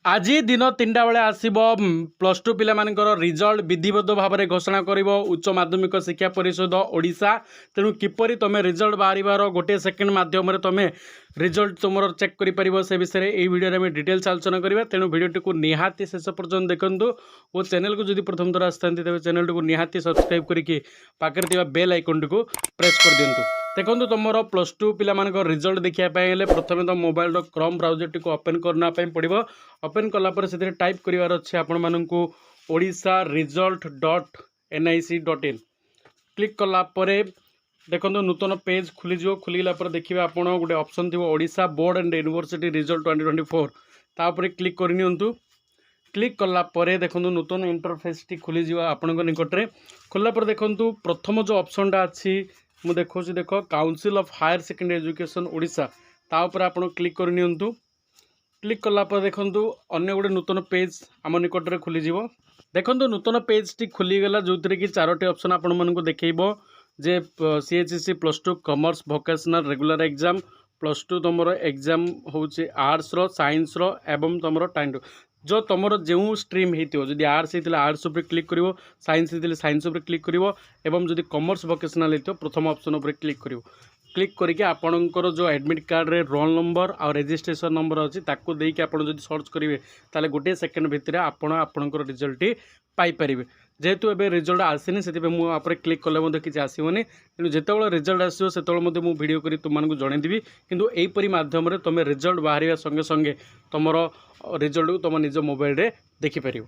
आज दिन 3टा बेले आसब +2 पिलामानकर रिजल्ट विधिबद्ध भाव में घोषणा कर उच्च माध्यमिक शिक्षा परिषद ओडिशा। तेणु किपरि तुम रिजल्ट बाहर गोटे सेकेंड मध्यम तुम रिजल्ट तुम चेक कर से विषय में वीडियो में डिटेल्स आलोचना करवा। तेणु वीडियो को निहाती शेष पर्यटन देखूँ और चैनल को जब प्रथम थर आसता तेज चैनल को निहाती सब्सक्राइब करके पाखे बेल आइकन को प्रेस कर दिंतु। देखो तुम +2 पिला रिजल्ट देखापी प्रथम तो mobile Chrome browser T open करने पड़ो। ओपन कलापर से टाइप करार अच्छे आपण मानक ओडिशा रिजल्ट .nic.in क्लिक कलापर देखो नूतन पेज खुलीज। खुलगला देखिए आप गोटे ऑप्शन थी Odisha board and university result 2024 तापर क्लिक करनी। क्लिक कलापर देखो नूतन इंटरफेस टी खुलीज आपण निकट में। खोलापर देखो प्रथम जो ऑप्शन टा अच्छी मुझे देखो देख council of higher secondary education Odisha तापर आप क्लिक करनी। क्लिक कलापर देखो अन्य गोटे नूतन पेज आम निकट में खुलीज। देखो नूतन पेज टी खुलीगला जो कि 4टी ऑप्शन आपण मानक देखब जे CHEC +2 commerce vocational regular exam +2 तुम एग्जाम हूँ आर्ट्स साइंस एवं तुम टाइम जो तुम जो स्ट्रीम होती जदि आर्ट्स होता आर्ट्स उपर क्लिक कर साइंस होता साइंस उपर क्लिक कर जदि कॉमर्स वोकेशनल होता प्रथम ऑप्शन उपर क्लिक कर क्लिक करके आपणकर जो एडमिट कार्ड रे रोल नंबर और रजिस्ट्रेशन नंबर अच्छी ताकू देकी आप सर्च करेंगे ताले गोटे सेकेंड भितर आपणकर रिजल्ट पाइपर। जेहेतु एबे रिजल्ट आसनी से मुझे क्लिक कले किसी आसोनी तेणु जिते रिजल्ट आसो से वीडियो करी तुमको जनईदेवी। किंतु यहीपरि मध्यम तुम रिजल्ट बाहर संगे संगे तुम रिजल्ट को तुम निज मोबाइल रे देखिपर।